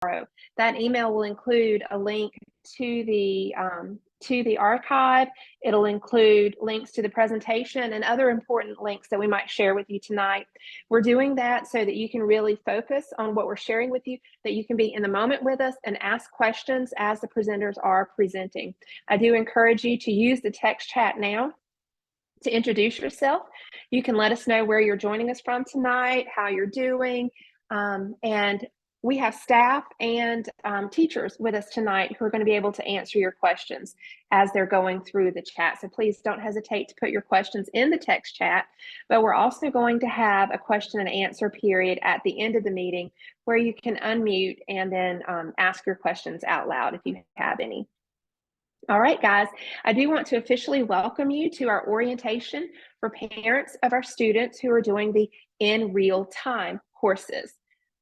That email will include a link to the archive. It'll include links to the presentation and other important links that we might share with you tonight. We're doing that so that you can really focus on what we're sharing with you, that you can be in the moment with us and ask questions as the presenters are presenting. I do encourage you to use the text chat now to introduce yourself. You can let us know where you're joining us from tonight, how you're doing, and we have staff and teachers with us tonight who are going to be able to answer your questions as they're going through the chat. So please don't hesitate to put your questions in the text chat, but we're also going to have a question and answer period at the end of the meeting where you can unmute and then ask your questions out loud if you have any. All right, guys, I do want to officially welcome you to our orientation for parents of our students who are doing the In Real Time courses.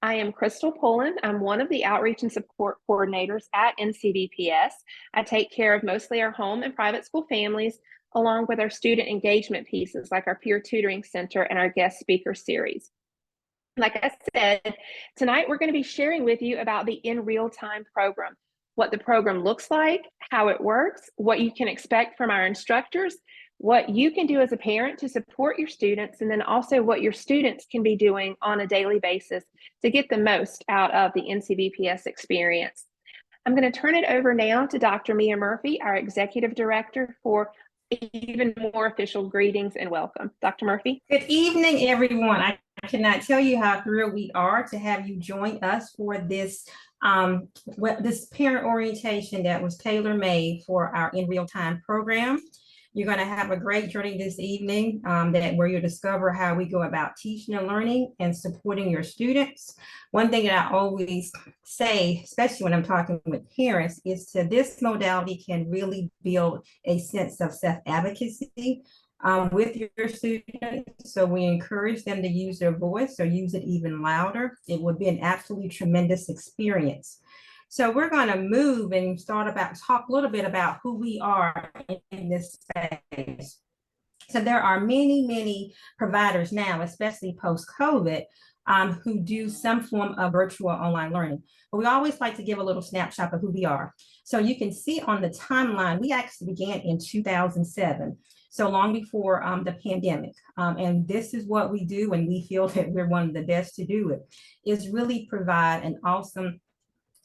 I am Crystal Pullen. I'm one of the outreach and support coordinators at NCVPS. I take care of mostly our home and private school families, along with our student engagement pieces like our peer tutoring center and our guest speaker series. Like I said, tonight we're going to be sharing with you about the In Real Time program, what the program looks like, how it works, what you can expect from our instructors, what you can do as a parent to support your students, and then also what your students can be doing on a daily basis to get the most out of the NCVPS experience. I'm going to turn it over now to Dr. Mia Murphy, our Executive Director, for even more official greetings and welcome. Dr. Murphy. Good evening, everyone. I cannot tell you how thrilled we are to have you join us for this this parent orientation that was tailor-made for our In Real Time program. You're going to have a great journey this evening where you'll discover how we go about teaching and learning and supporting your students. One thing that I always say, especially when I'm talking with parents, is that this modality can really build a sense of self-advocacy with your students. So we encourage them to use their voice or use it even louder. It would be an absolutely tremendous experience. So we're going to move and talk a little bit about who we are in this space. So there are many providers now, especially post-COVID, who do some form of virtual online learning. But we always like to give a little snapshot of who we are. So you can see on the timeline, we actually began in 2007. So long before the pandemic. And this is what we do, and we feel that we're one of the best to do it, is really provide an awesome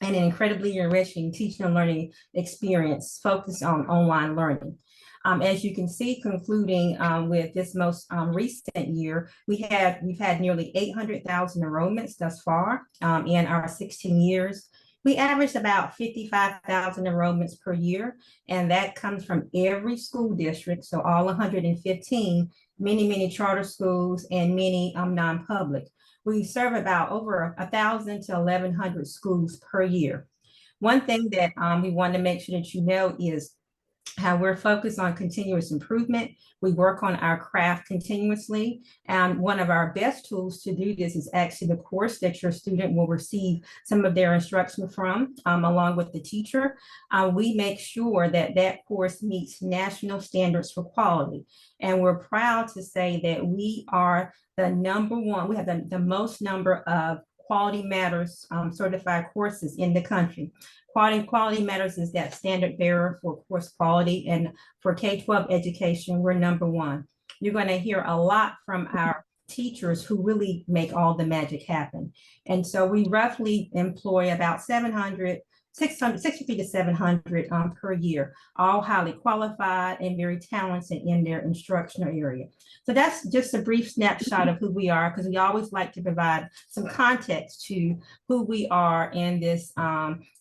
and an incredibly enriching teaching and learning experience focused on online learning. As you can see, concluding with this most recent year, we've had nearly 800,000 enrollments thus far in our 16 years. We averaged about 55,000 enrollments per year, and that comes from every school district, so all 115, many charter schools and many non-public. We serve about over 1,000 to 1,100 schools per year. One thing that we want to make sure that you know is how we're focused on continuous improvement. We work on our craft continuously. And one of our best tools to do this is actually the course that your student will receive some of their instruction from, along with the teacher. We make sure that that course meets national standards for quality. And we're proud to say that we are the #1, we have the most number of Quality Matters certified courses in the country. Quality Matters is that standard bearer for course quality, and for K-12 education, we're #1. You're going to hear a lot from our teachers who really make all the magic happen. And so we roughly employ about 650 to 700 per year, all highly qualified and very talented in their instructional area. So that's just a brief snapshot of who we are, because we always like to provide some context to who we are in this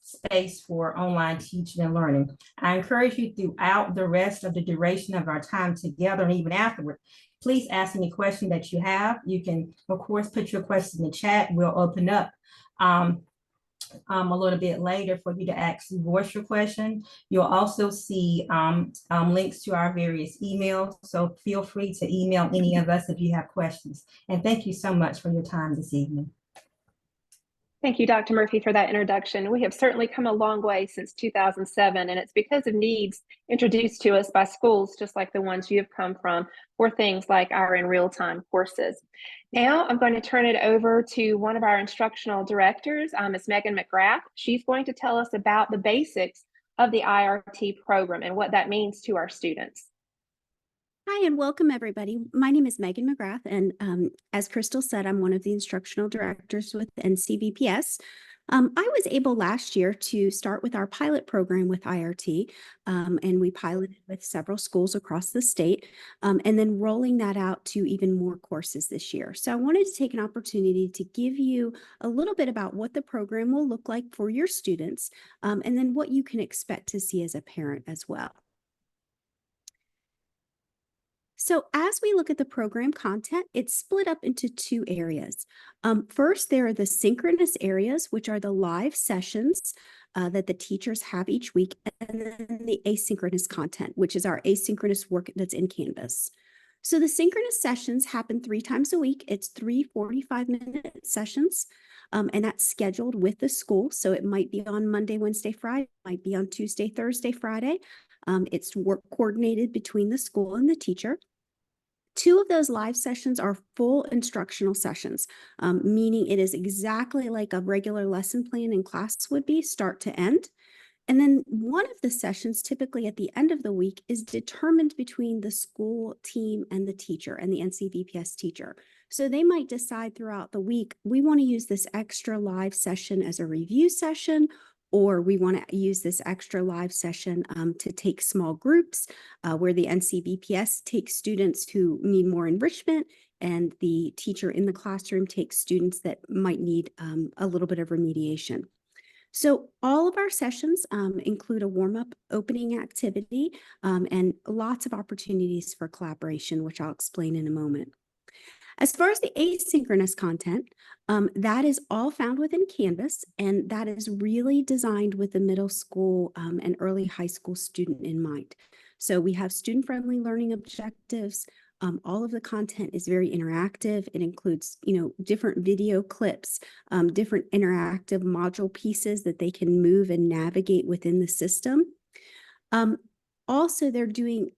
space for online teaching and learning. I encourage you throughout the rest of the duration of our time together and even afterward, please ask any question that you have. You can, of course, put your questions in the chat. We'll open up a little bit later for you to actually voice your question. You'll also see links to our various emails. So feel free to email any of us if you have questions. And thank you so much for your time this evening. Thank you, Dr. Murphy, for that introduction. We have certainly come a long way since 2007, and it's because of needs introduced to us by schools, just like the ones you have come from, for things like our in real-time courses. Now I'm going to turn it over to one of our instructional directors, Ms. Megan McGrath. She's going to tell us about the basics of the IRT program and what that means to our students. Hi, and welcome everybody. My name is Megan McGrath, and as Crystal said, I'm one of the instructional directors with NCVPS. I was able last year to start with our pilot program with IRT, and we piloted with several schools across the state, and then rolling that out to even more courses this year. So I wanted to take an opportunity to give you a little bit about what the program will look like for your students, and then what you can expect to see as a parent as well. So as we look at the program content, it's split up into two areas. First, there are the synchronous areas, which are the live sessions that the teachers have each week, and then the asynchronous content, which is our asynchronous work that's in Canvas. So the synchronous sessions happen 3 times a week. It's 3 45-minute sessions, and that's scheduled with the school. So it might be on Monday, Wednesday, Friday, it might be on Tuesday, Thursday, Friday. It's work coordinated between the school and the teacher. 2 of those live sessions are full instructional sessions, meaning it is exactly like a regular lesson plan in class would be, start to end. And then one of the sessions, typically at the end of the week, is determined between the school team and the teacher and the NCVPS teacher. So they might decide throughout the week, we want to use this extra live session as a review session, or we want to use this extra live session to take small groups where the NCVPS takes students who need more enrichment and the teacher in the classroom takes students that might need a little bit of remediation. So all of our sessions include a warm-up opening activity and lots of opportunities for collaboration, which I'll explain in a moment. As far as the asynchronous content, that is all found within Canvas, and that is really designed with the middle school and early high school student in mind. So we have student-friendly learning objectives. All of the content is very interactive. It includes, different video clips, different interactive module pieces that they can move and navigate within the system. Also, they're doing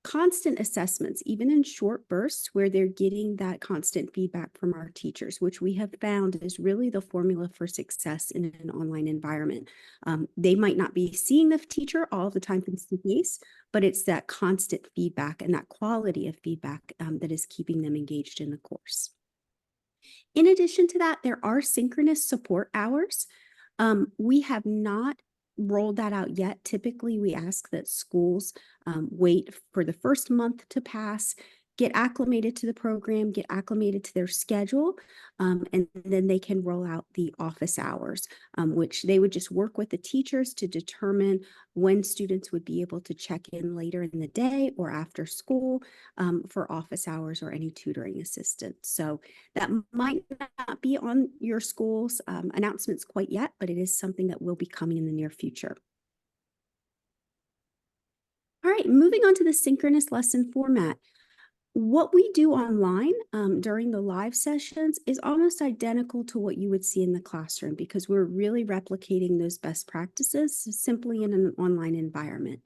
constant assessments, even in short bursts, where they're getting that constant feedback from our teachers, which we have found is really the formula for success in an online environment. They might not be seeing the teacher all the time face to face, but it's that constant feedback and that quality of feedback that is keeping them engaged in the course. In addition to that, there are synchronous support hours. We have not rolled that out yet. Typically, we ask that schools wait for the first month to pass, get acclimated to the program, get acclimated to their schedule, and then they can roll out the office hours, which they would just work with the teachers to determine when students would be able to check in later in the day or after school for office hours or any tutoring assistance. So that might not be on your school's announcements quite yet, but it is something that will be coming in the near future. All right, moving on to the synchronous lesson format. What we do online during the live sessions is almost identical to what you would see in the classroom because we're really replicating those best practices simply in an online environment.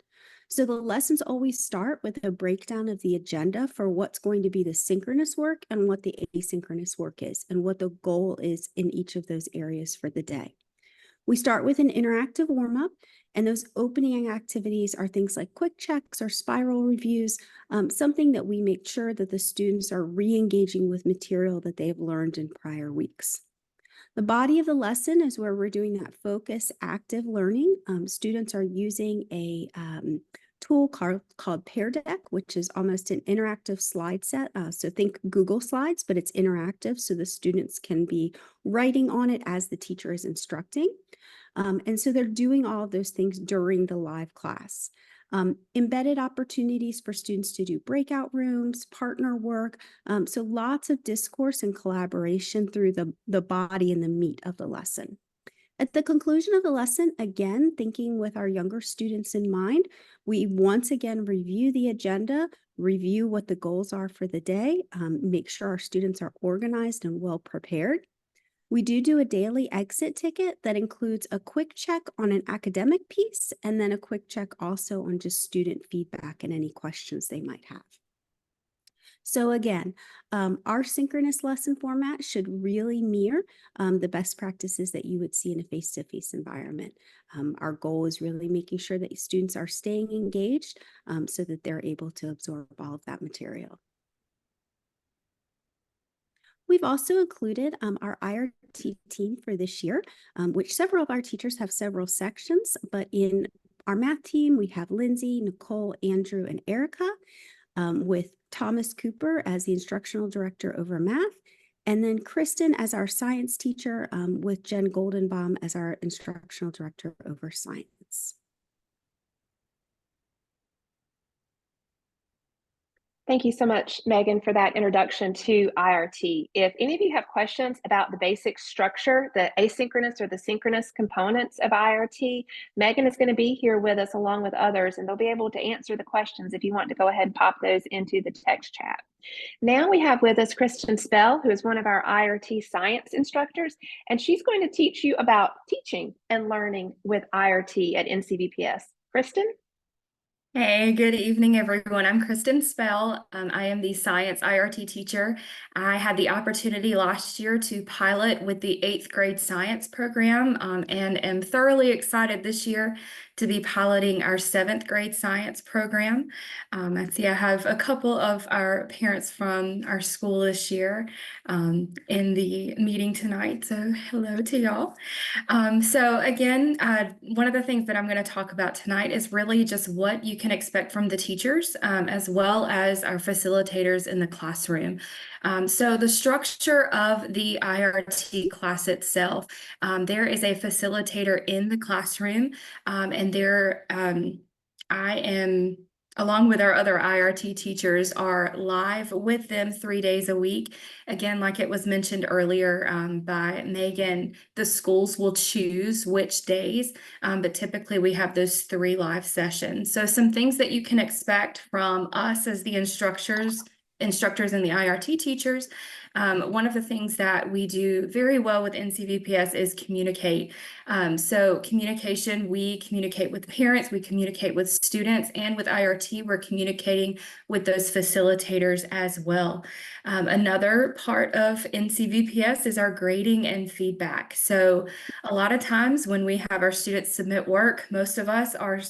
So the lessons always start with a breakdown of the agenda for what's going to be the synchronous work and what the asynchronous work is and what the goal is in each of those areas for the day. We start with an interactive warm-up, and those opening activities are things like quick checks or spiral reviews, something that we make sure that the students are re-engaging with material that they have learned in prior weeks. The body of the lesson is where we're doing that focus active learning. Students are using a tool called Pear Deck, which is almost an interactive slide set. So think Google Slides, but it's interactive, so the students can be writing on it as the teacher is instructing. And so they're doing all of those things during the live class. Embedded opportunities for students to do breakout rooms, partner work. So lots of discourse and collaboration through the body and the meat of the lesson. At the conclusion of the lesson, again, thinking with our younger students in mind, we once again review the agenda, review what the goals are for the day, make sure our students are organized and well prepared. We do a daily exit ticket that includes a quick check on an academic piece and then a quick check also on just student feedback and any questions they might have. So again, our synchronous lesson format should really mirror the best practices that you would see in a face-to-face environment. Our goal is really making sure that students are staying engaged so that they're able to absorb all of that material. We've also included our IRT team for this year, which several of our teachers have several sections, but in our math team, we have Lindsay, Nicole, Andrew, and Erica, with Thomas Cooper as the instructional director over math, and then Kristen as our science teacher, with Jen Goldenbaum as our instructional director over science. Thank you so much, Megan, for that introduction to IRT. If any of you have questions about the basic structure, the asynchronous or the synchronous components of IRT, Megan is going to be here with us along with others, and they'll be able to answer the questions if you want to go ahead and pop those into the text chat. Now we have with us Kristen Spell, who is one of our IRT science instructors, and she's going to teach you about teaching and learning with IRT at NCVPS. Kristen? Hey, good evening, everyone. I'm Kristen Spell. I am the science IRT teacher. I had the opportunity last year to pilot with the 8th grade science program, and am thoroughly excited this year to be piloting our 7th grade science program. I see I have a couple of our parents from our school this year in the meeting tonight, so hello to y'all. So again, one of the things that I'm going to talk about tonight is really just what you can expect from the teachers, as well as our facilitators in the classroom. So the structure of the IRT class itself, there is a facilitator in the classroom, and I am, along with our other IRT teachers, are live with them 3 days a week. Again, like it was mentioned earlier by Megan, the schools will choose which days, but typically we have those 3 live sessions. So some things that you can expect from us as the instructors and the IRT teachers. One of the things that we do very well with NCVPS is communicate. So communication, we communicate with parents, we communicate with students, and with IRT, we're communicating with those facilitators as well. Another part of NCVPS is our grading and feedback. So a lot of times when we have our students submit work, most of us are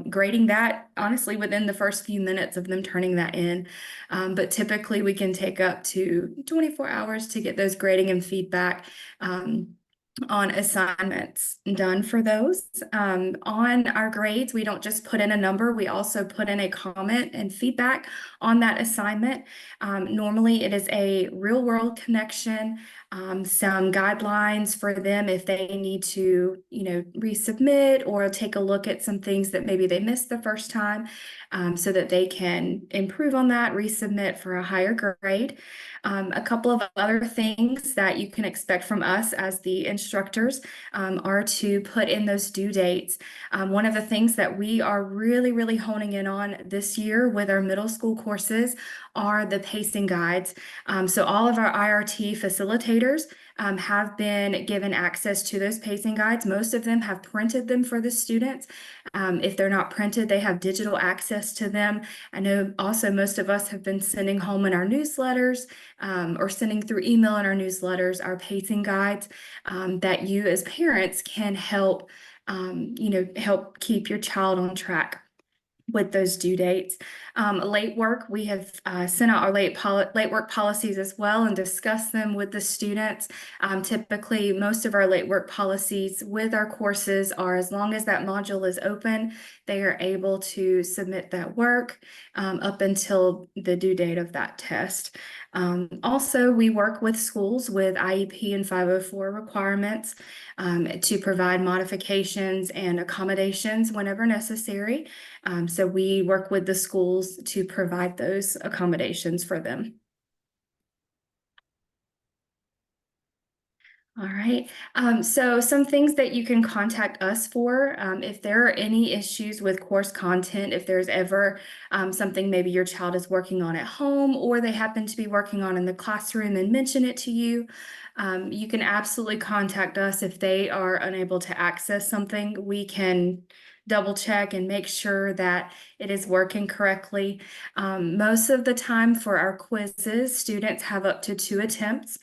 grading that honestly within the first few minutes of them turning that in. But typically we can take up to 24 hours to get those grading and feedback on assignments done for those. On our grades, we don't just put in a number, we also put in a comment and feedback on that assignment. Normally it is a real world connection, some guidelines for them if they need to, resubmit or take a look at some things that maybe they missed the first time, so that they can improve on that, resubmit for a higher grade. A couple of other things that you can expect from us as the instructors are to put in those due dates. One of the things that we are really, really honing in on this year with our middle school courses are the pacing guides. So all of our IRT facilitators have been given access to those pacing guides. Most of them have printed them for the students. If they're not printed, they have digital access to them. I know also most of us have been sending home in our newsletters or sending through email in our newsletters our pacing guides that you as parents can help, help keep your child on track with those due dates. Late work, we have sent out our late work policies as well and discussed them with the students. Typically, most of our late work policies with our courses are, as long as that module is open, they are able to submit that work up until the due date of that test. Also, we work with schools with IEP and 504 requirements to provide modifications and accommodations whenever necessary. So we work with the schools to provide those accommodations for them. All right. So some things that you can contact us for, if there are any issues with course content, if there's ever something maybe your child is working on at home or they happen to be working on in the classroom and mention it to you, you can absolutely contact us if they are unable to access something. We can double check and make sure that it is working correctly. Most of the time for our quizzes, students have up to 2 attempts.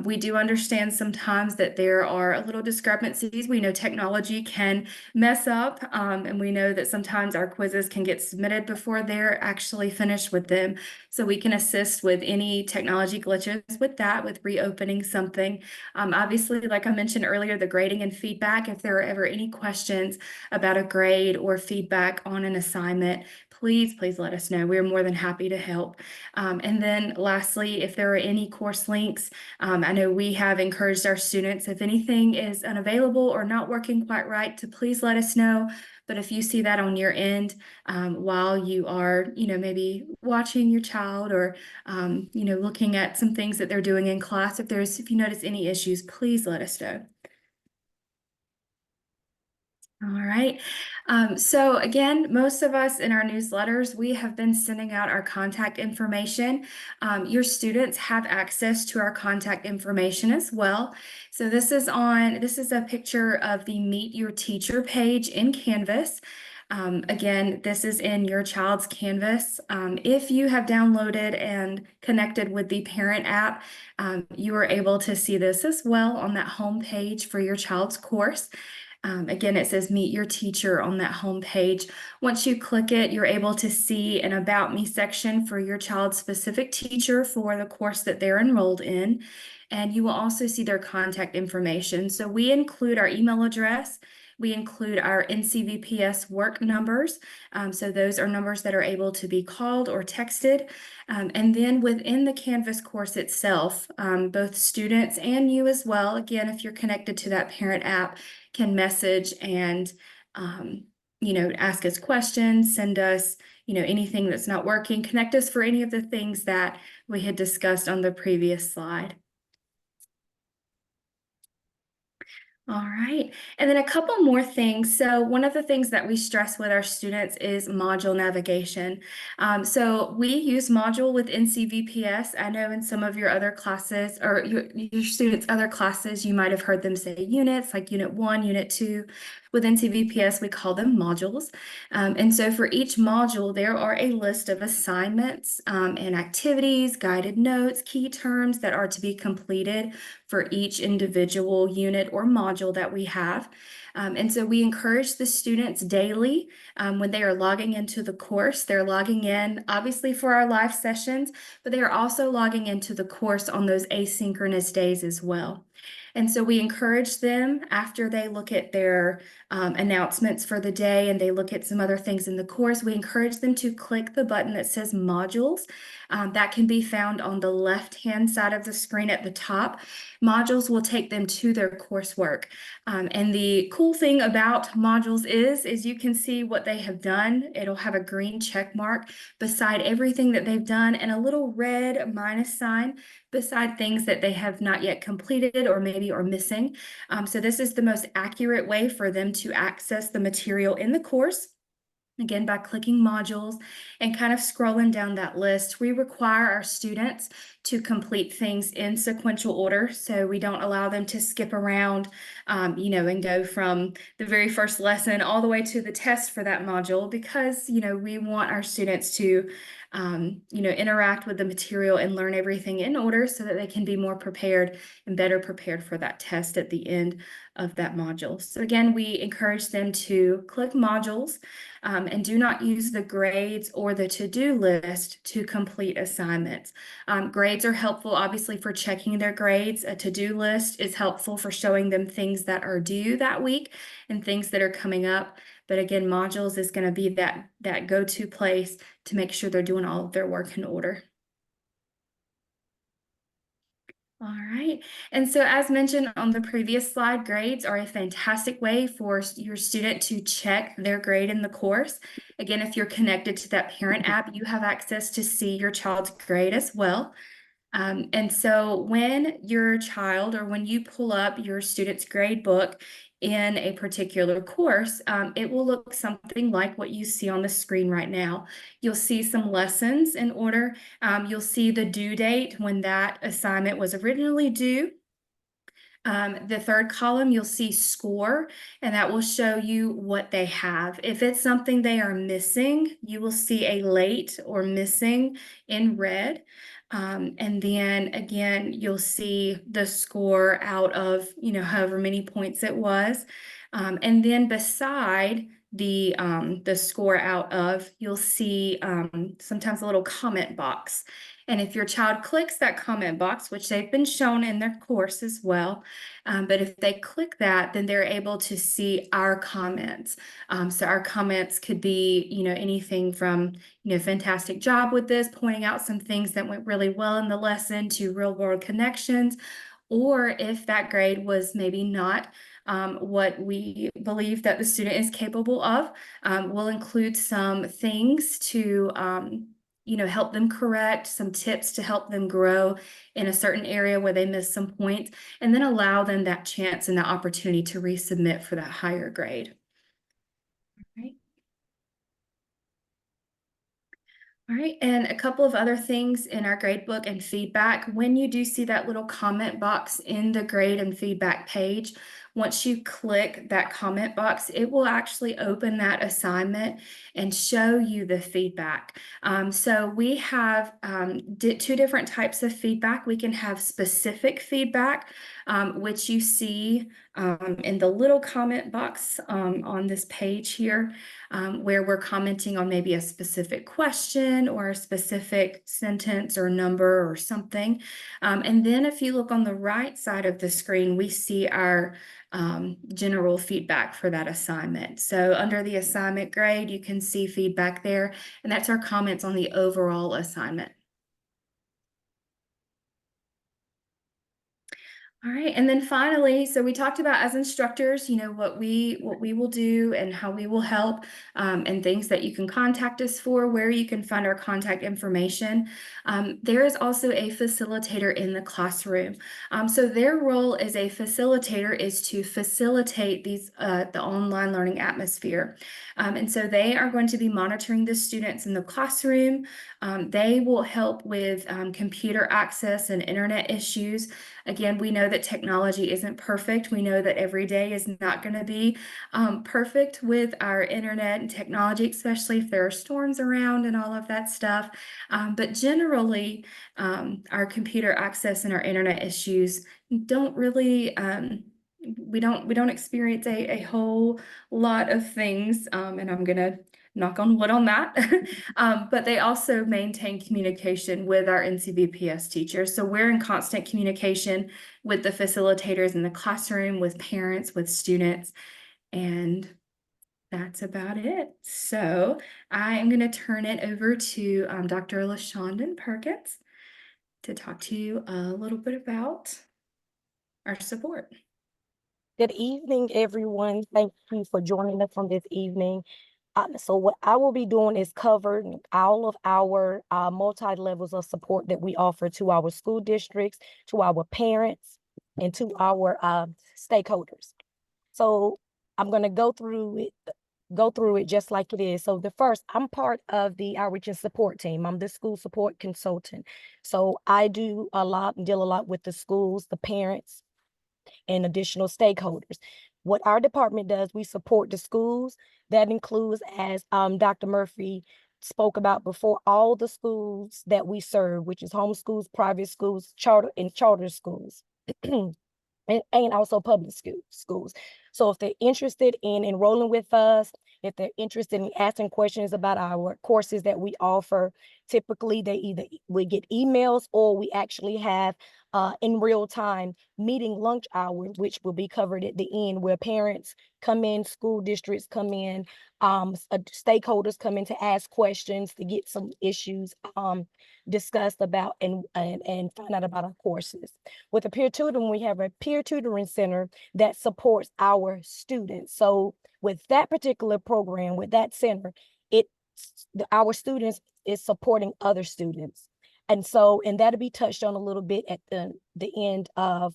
We do understand sometimes that there are a little discrepancies. We know technology can mess up, and we know that sometimes our quizzes can get submitted before they're actually finished with them. So we can assist with any technology glitches with that, with reopening something. Obviously, like I mentioned earlier, the grading and feedback, if there are ever any questions about a grade or feedback on an assignment, please let us know. We're more than happy to help. And then lastly, if there are any course links, I know we have encouraged our students, if anything is unavailable or not working quite right, to please let us know. But if you see that on your end, while you are, maybe watching your child or, looking at some things that they're doing in class, if you notice any issues, please let us know. All right. So again, most of us in our newsletters, we have been sending out our contact information. Your students have access to our contact information as well. So this is a picture of the Meet Your Teacher page in Canvas. Again, this is in your child's Canvas. If you have downloaded and connected with the parent app, you are able to see this as well on that home page for your child's course. Again, it says Meet Your Teacher on that home page. Once you click it, you're able to see an About Me section for your child's specific teacher for the course that they're enrolled in. And you will also see their contact information. So we include our email address. We include our NCVPS work numbers. So those are numbers that are able to be called or texted. And then within the Canvas course itself, both students and you as well, again, if you're connected to that parent app, can message and, ask us questions, send us, anything that's not working, connect us for any of the things that we had discussed on the previous slide. All right, and then a couple more things. So one of the things that we stress with our students is module navigation. So we use module with NCVPS. I know in some of your other classes or your students' other classes, you might have heard them say units, like Unit 1, Unit 2. With NCVPS, we call them modules. And so for each module, there are a list of assignments and activities, guided notes, key terms that are to be completed for each individual unit or module that we have. And so we encourage the students daily when they are logging into the course. They're logging in, obviously, for our live sessions, but they are also logging into the course on those asynchronous days as well. And so we encourage them after they look at their announcements for the day and they look at some other things in the course, we encourage them to click the button that says modules. That can be found on the left-hand side of the screen at the top. Modules will take them to their coursework. And the cool thing about modules is you can see what they have done. It'll have a green check mark beside everything that they've done and a little red minus sign beside things that they have not yet completed or maybe are missing. So this is the most accurate way for them to access the material in the course. Again, by clicking modules and kind of scrolling down that list, we require our students to complete things in sequential order. So we don't allow them to skip around, and go from the very first lesson all the way to the test for that module because, we want our students to, interact with the material and learn everything in order so that they can be more prepared and better prepared for that test at the end of that module. So again, we encourage them to click modules and do not use the grades or the to-do list to complete assignments. Grades are helpful, obviously, for checking their grades. A to-do list is helpful for showing them things that are due that week and things that are coming up. But again, modules is going to be that go-to place to make sure they're doing all of their work in order. All right. And so as mentioned on the previous slide, grades are a fantastic way for your student to check their grade in the course. Again, if you're connected to that parent app, you have access to see your child's grade as well. And so when your child or when you pull up your student's grade book in a particular course, it will look something like what you see on the screen right now. You'll see some lessons in order. You'll see the due date when that assignment was originally due. The third column, you'll see score, and that will show you what they have. If it's something they are missing, you will see a late or missing in red. And then again, you'll see the score out of, however many points it was. And then beside the score out of, you'll see sometimes a little comment box. And if your child clicks that comment box, which they've been shown in their course as well, but if they click that, then they're able to see our comments. So our comments could be, anything from, fantastic job with this, pointing out some things that went really well in the lesson, to real world connections. Or if that grade was maybe not what we believe that the student is capable of, we'll include some things to help them correct, some tips to help them grow in a certain area where they missed some points, and then allow them that chance and that opportunity to resubmit for that higher grade. All right. All right, and a couple of other things in our gradebook and feedback. When you do see that little comment box in the grade and feedback page, once you click that comment box, it will actually open that assignment and show you the feedback. So we have two different types of feedback. We can have specific feedback, which you see in the little comment box on this page here, where we're commenting on maybe a specific question or a specific sentence or number or something. And then if you look on the right side of the screen, we see our general feedback for that assignment. So under the assignment grade, you can see feedback there, and that's our comments on the overall assignment. All right, and then finally, so we talked about as instructors, what we will do and how we will help, and things that you can contact us for, where you can find our contact information. There is also a facilitator in the classroom. So their role as a facilitator is to facilitate the online learning atmosphere. And so they are going to be monitoring the students in the classroom. They will help with computer access and internet issues. Again, we know that technology isn't perfect. We know that every day is not going to be perfect with our internet and technology, especially if there are storms around and all of that stuff. But generally, our computer access and our internet issues don't really, we don't experience a whole lot of things, and I'm gonna knock on wood on that. But they also maintain communication with our NCVPS teachers. So we're in constant communication with the facilitators in the classroom, with parents, with students, and that's about it. So I am going to turn it over to Dr. LaShondon Perkins to talk to you a little bit about our support. Good evening, everyone. Thank you for joining us on this evening. So what I will be doing is covering all of our multi-levels of support that we offer to our school districts, to our parents, and to our stakeholders. So I'm going to go through it just like it is. So I'm part of the outreach and support team. I'm the school support consultant. So I do a lot and deal a lot with the schools, the parents, and additional stakeholders. What our department does, we support the schools. That includes, as Dr. Murphy spoke about before, all the schools that we serve, which is homeschools, private schools, charter schools, and also public schools. So if they're interested in enrolling with us, if they're interested in asking questions about our courses that we offer, typically we get emails, or we actually have in real time meeting lunch hour, which will be covered at the end, where parents come in, school districts come in, stakeholders come in to ask questions, to get some issues discussed about and find out about our courses. With the peer tutoring, we have a peer tutoring center that supports our students. So with that particular program, with that center, our students is supporting other students. And so, and that'll be touched on a little bit at the end of,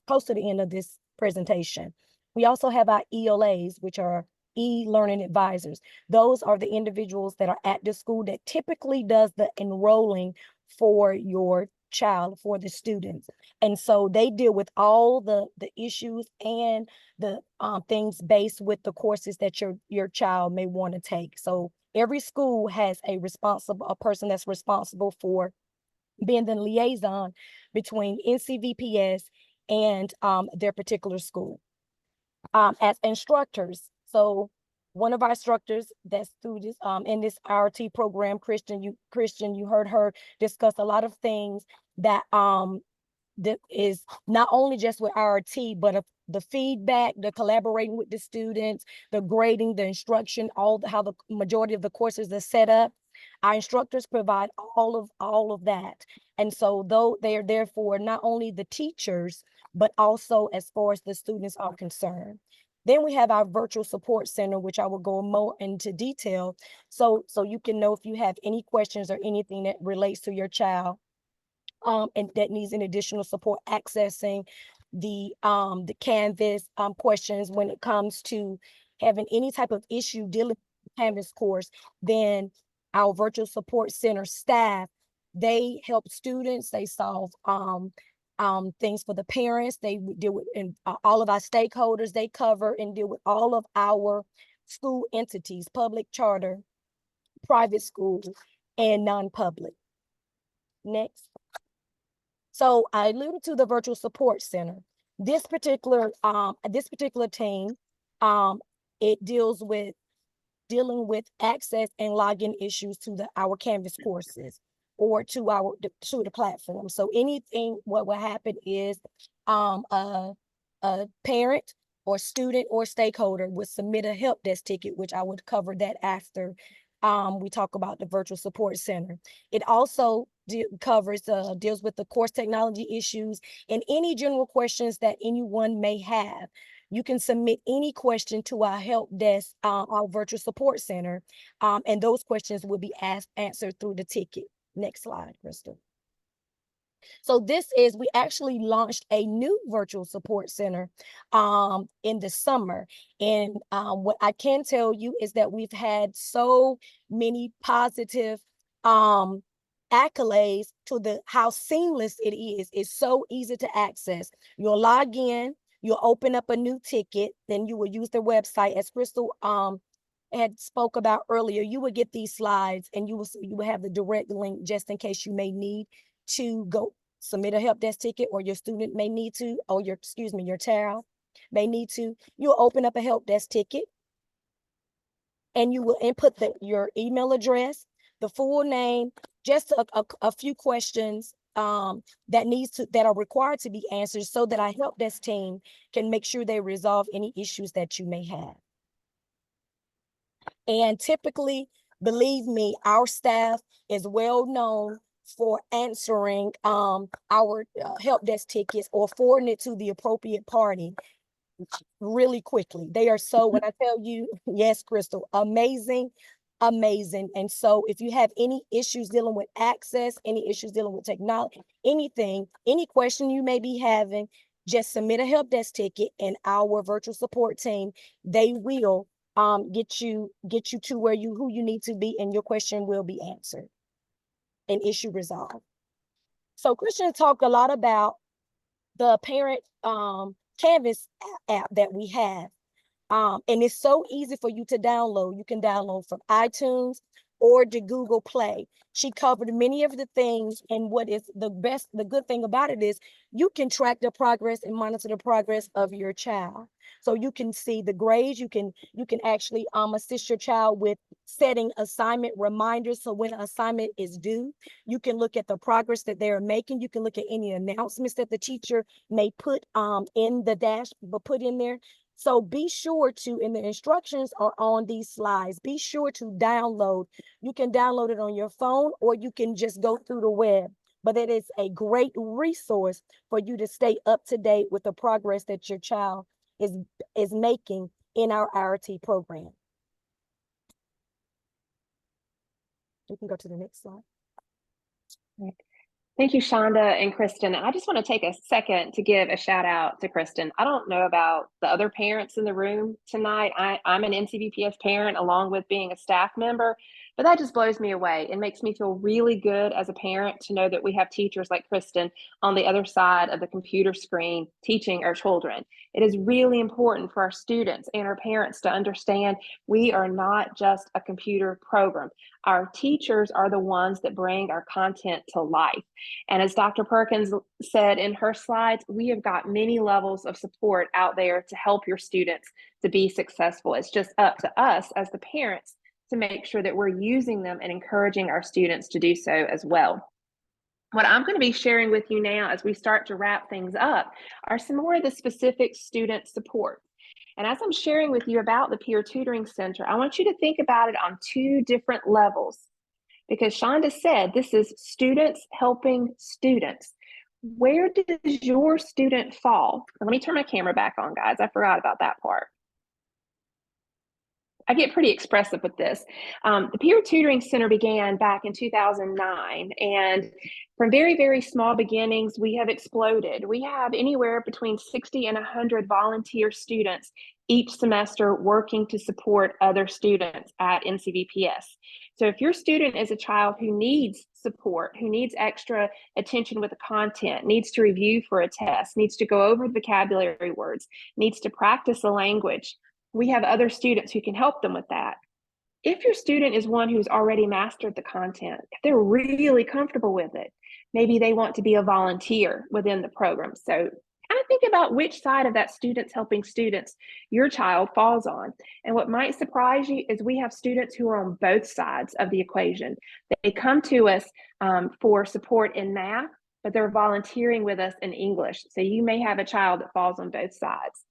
close to the end of this presentation. We also have our ELAs, which are e-learning advisors. Those are the individuals that are at the school that typically does the enrolling for your child, for the students. And so they deal with all the issues and the things based with the courses that your child may want to take. So every school has a person that's responsible for being the liaison between NCVPS and their particular school. As instructors, so one of our instructors that's through this in this IRT program, Christian, you heard her discuss a lot of things that that is not only just with IRT, but the feedback, the collaborating with the students, the grading, the instruction, how the majority of the courses are set up. Our instructors provide all of that. And so though they are there for not only the teachers, but also as far as the students are concerned. Then we have our virtual support center, which I will go more into detail. So you can know if you have any questions or anything that relates to your child and that needs any additional support accessing the Canvas questions when it comes to having any type of issue dealing with the Canvas course, then our virtual support center staff, they help students, they solve things for the parents, they deal with all of our stakeholders, they cover and deal with all of our school entities, public, charter, private schools, and non-public. Next. So I alluded to the virtual support center. This particular team, it deals with dealing with access and login issues to our Canvas courses or to the platform. So anything, what will happen is a parent or student or stakeholder would submit a help desk ticket, which I would cover that after we talk about the virtual support center. It also deals with the course technology issues and any general questions that anyone may have. You can submit any question to our help desk, our virtual support center, and those questions will be answered through the ticket. Next slide, Crystal. So we actually launched a new virtual support center in the summer. And what I can tell you is that we've had so many positive accolades to how seamless it is. It's so easy to access. You'll log in, you'll open up a new ticket, then you will use their website. As Crystal had spoke about earlier, you would get these slides and you will have the direct link just in case you may need to go submit a help desk ticket, or your student may need to, or your child may need to. You'll open up a help desk ticket and you will input your email address, the full name, just a few questions that are required to be answered so that our help desk team can make sure they resolve any issues that you may have. And typically, believe me, our staff is well known for answering our help desk tickets or forwarding it to the appropriate party really quickly. They are so, when I tell you, yes, Crystal, amazing. And so if you have any issues dealing with access, any issues dealing with technology, anything, any question you may be having, just submit a help desk ticket and our virtual support team, they will get you to who you need to be, and your question will be answered and issue resolved. So Christian talked a lot about the parent Canvas app that we have. And it's so easy for you to download. You can download from iTunes or the Google Play. She covered many of the things, and what is the good thing about it is you can track the progress and monitor the progress of your child. So you can see the grades, you can actually assist your child with setting assignment reminders. So when an assignment is due, you can look at the progress that they're making. You can look at any announcements that the teacher may put in there. So be sure to, and the instructions are on these slides, be sure to download. You can download it on your phone or you can just go through the web. But it is a great resource for you to stay up to date with the progress that your child is making in our IRT program. You can go to the next slide. Thank you, Shonda and Kristen. I just want to take a second to give a shout out to Kristen. I don't know about the other parents in the room tonight. I'm an NCVPS parent along with being a staff member, but that just blows me away. It makes me feel really good as a parent to know that we have teachers like Kristen on the other side of the computer screen teaching our children. It is really important for our students and our parents to understand we are not just a computer program. Our teachers are the ones that bring our content to life. And as Dr. Perkins said in her slides, we have got many levels of support out there to help your students to be successful. It's just up to us as the parents to make sure that we're using them and encouraging our students to do so as well. What I'm going to be sharing with you now as we start to wrap things up are some more of the specific student support. And as I'm sharing with you about the Peer Tutoring Center, I want you to think about it on two different levels. Because Shonda said this is students helping students. Where does your student fall? Let me turn my camera back on, guys. I forgot about that part. I get pretty expressive with this. The Peer Tutoring Center began back in 2009, and from very, very small beginnings, we have exploded. We have anywhere between 60 and 100 volunteer students each semester working to support other students at NCVPS. So if your student is a child who needs support, who needs extra attention with the content, needs to review for a test, needs to go over vocabulary words, needs to practice a language, we have other students who can help them with that. If your student is one who's already mastered the content, if they're really comfortable with it, maybe they want to be a volunteer within the program. So kind of think about which side of that students helping students your child falls on. And what might surprise you is we have students who are on both sides of the equation. They come to us for support in math, but they're volunteering with us in English. So you may have a child that falls on both sides.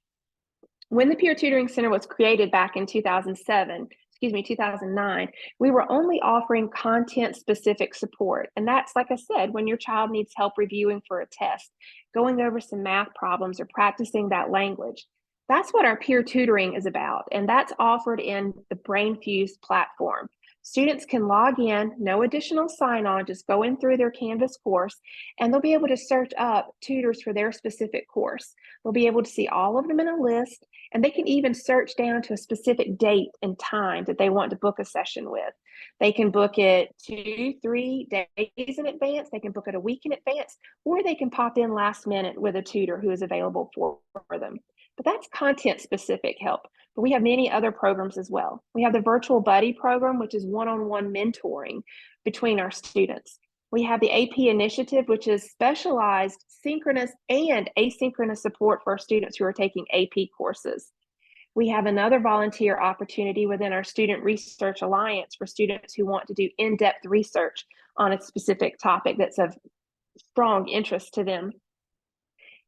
When the Peer Tutoring Center was created back in 2009, we were only offering content-specific support. And that's, like I said, when your child needs help reviewing for a test, going over some math problems, or practicing that language. That's what our peer tutoring is about, and that's offered in the BrainFuse platform. Students can log in, no additional sign-on, just go in through their Canvas course, and they'll be able to search up tutors for their specific course. They'll be able to see all of them in a list, and they can even search down to a specific date and time that they want to book a session with. They can book it 2-3 days in advance, they can book it a week in advance, or they can pop in last minute with a tutor who is available for them. But that's content-specific help. But we have many other programs as well. We have the Virtual Buddy program, which is one-on-one mentoring between our students. We have the AP initiative, which is specialized synchronous and asynchronous support for our students who are taking AP courses. We have another volunteer opportunity within our Student Research Alliance for students who want to do in-depth research on a specific topic that's of strong interest to them.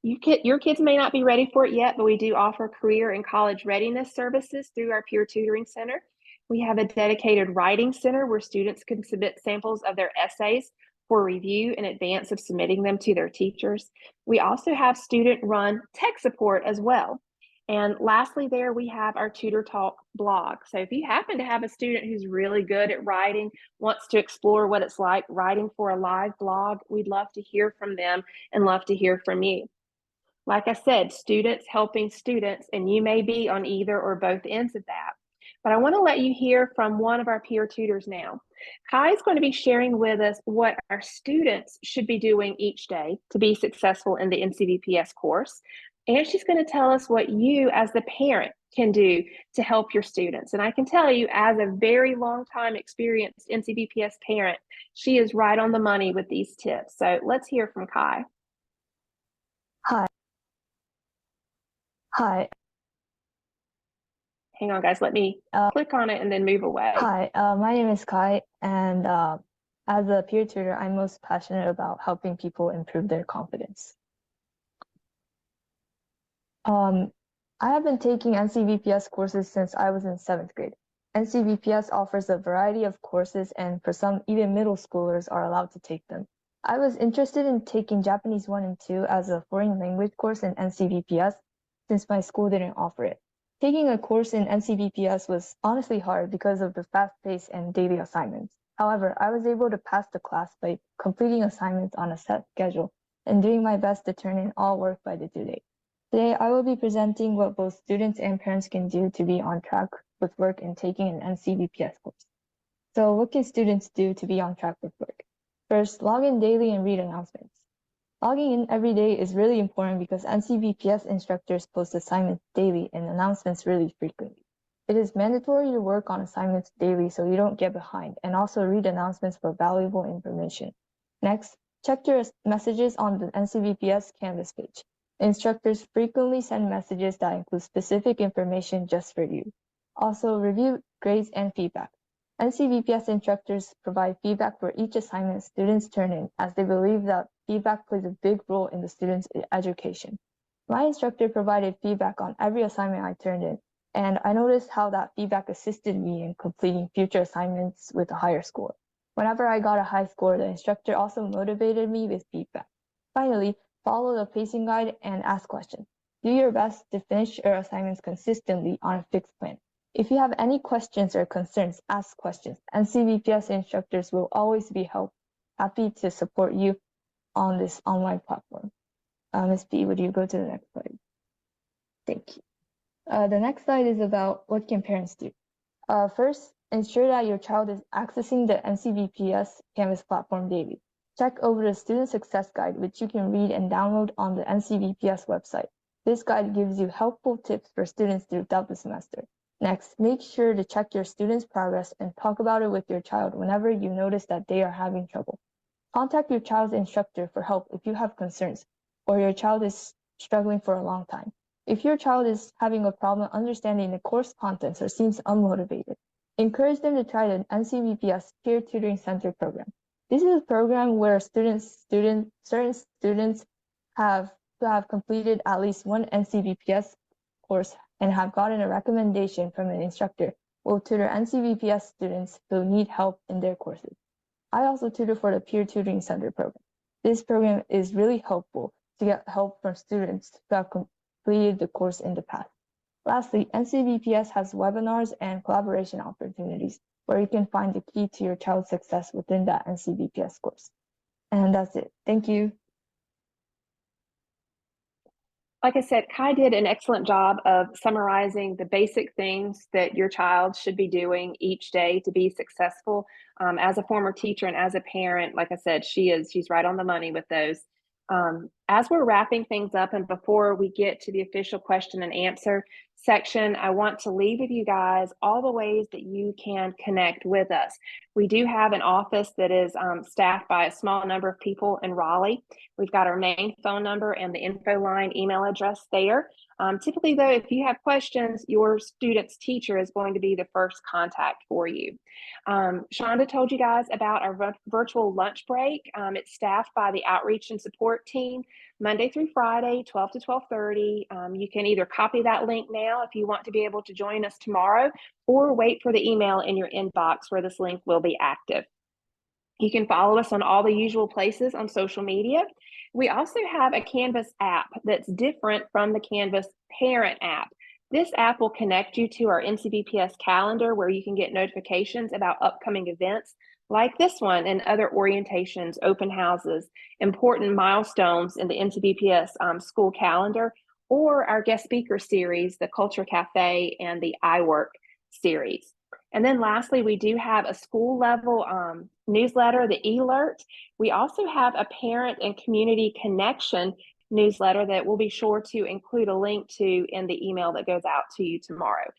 Your kids may not be ready for it yet, but we do offer career and college readiness services through our Peer Tutoring Center. We have a dedicated writing center where students can submit samples of their essays for review in advance of submitting them to their teachers. We also have student-run tech support as well. And lastly, there we have our Tutor Talk blog. So if you happen to have a student who's really good at writing, wants to explore what it's like writing for a live blog, we'd love to hear from them and love to hear from you. Like I said, students helping students, and you may be on either or both ends of that. But I want to let you hear from one of our peer tutors now. Kai is going to be sharing with us what our students should be doing each day to be successful in the NCVPS course. And she's going to tell us what you as the parent can do to help your students. And I can tell you, as a very long time experienced NCVPS parent, she is right on the money with these tips. So let's hear from Kai. Hi. Hang on, guys. Let me click on it and then move away. Hi, my name is Kai, and as a peer tutor, I'm most passionate about helping people improve their confidence. I have been taking NCVPS courses since I was in 7th grade. NCVPS offers a variety of courses, and for some, even middle schoolers are allowed to take them. I was interested in taking Japanese 1 and 2 as a foreign language course in NCVPS, since my school didn't offer it. Taking a course in NCVPS was honestly hard because of the fast pace and daily assignments. However, I was able to pass the class by completing assignments on a set schedule and doing my best to turn in all work by the due date. Today, I will be presenting what both students and parents can do to be on track with work and taking an NCVPS course. So what can students do to be on track with work? First, log in daily and read announcements. Logging in every day is really important because NCVPS instructors post assignments daily and announcements really frequently. It is mandatory to work on assignments daily so you don't get behind, and also read announcements for valuable information. Next, check your messages on the NCVPS Canvas page. Instructors frequently send messages that include specific information just for you. Also, review grades and feedback. NCVPS instructors provide feedback for each assignment students turn in, as they believe that feedback plays a big role in the student's education. My instructor provided feedback on every assignment I turned in, and I noticed how that feedback assisted me in completing future assignments with a higher score. Whenever I got a high score, the instructor also motivated me with feedback. Finally, follow the pacing guide and ask questions. Do your best to finish your assignments consistently on a fixed plan. If you have any questions or concerns, ask questions. NCVPS instructors will always be happy to support you on this online platform. Ms. B, would you go to the next slide? Thank you. The next slide is about what can parents do. First, ensure that your child is accessing the NCVPS Canvas platform daily. Check over the Student Success Guide, which you can read and download on the NCVPS website. This guide gives you helpful tips for students throughout the semester. Next, make sure to check your students' progress and talk about it with your child whenever you notice that they are having trouble. Contact your child's instructor for help if you have concerns or your child is struggling for a long time. If your child is having a problem understanding the course contents or seems unmotivated, encourage them to try the NCVPS Peer Tutoring Center program. This is a program where certain students have completed at least one NCVPS course and have gotten a recommendation from an instructor will tutor NCVPS students who need help in their courses. I also tutor for the Peer Tutoring Center program. This program is really helpful to get help from students who have completed the course in the past. Lastly, NCVPS has webinars and collaboration opportunities where you can find the key to your child's success within that NCVPS course. And that's it. Thank you. Like I said, Kai did an excellent job of summarizing the basic things that your child should be doing each day to be successful. As a former teacher and as a parent, like I said, she's right on the money with those. As we're wrapping things up and before we get to the official question and answer section, I want to leave with you guys all the ways that you can connect with us. We do have an office that is staffed by a small number of people in Raleigh. We've got our main phone number and the info line email address there. Typically, though, if you have questions, your student's teacher is going to be the first contact for you. Shonda told you guys about our virtual lunch break. It's staffed by the outreach and support team Monday through Friday, 12 to 12:30. You can either copy that link now if you want to be able to join us tomorrow, or wait for the email in your inbox where this link will be active. You can follow us on all the usual places on social media. We also have a Canvas app that's different from the Canvas parent app. This app will connect you to our NCVPS calendar where you can get notifications about upcoming events like this one and other orientations, open houses, important milestones in the NCVPS school calendar, or our guest speaker series, the Culture Cafe and the iWork series. And then lastly, we do have a school level newsletter, the eAlert. We also have a parent and community connection newsletter that we'll be sure to include a link to in the email that goes out to you tomorrow.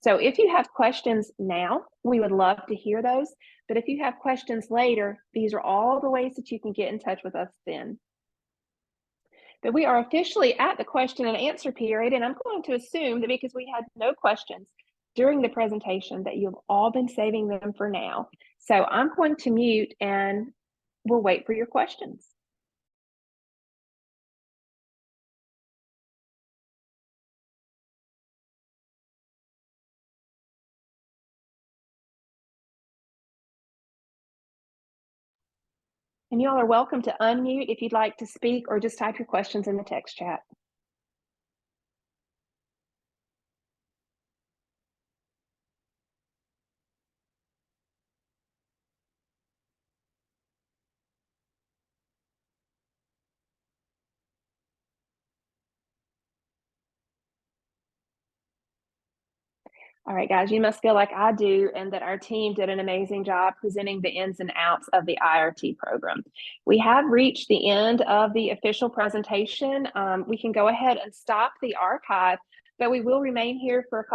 So if you have questions now, we would love to hear those. But if you have questions later, these are all the ways that you can get in touch with us then. But we are officially at the question and answer period, and I'm going to assume that because we had no questions during the presentation that you've all been saving them for now. So I'm going to mute and we'll wait for your questions. And you all are welcome to unmute if you'd like to speak or just type your questions in the text chat. All right, guys, you must feel like I do, and that our team did an amazing job presenting the ins and outs of the IRT program. We have reached the end of the official presentation. We can go ahead and stop the archive, but we will remain here for a couple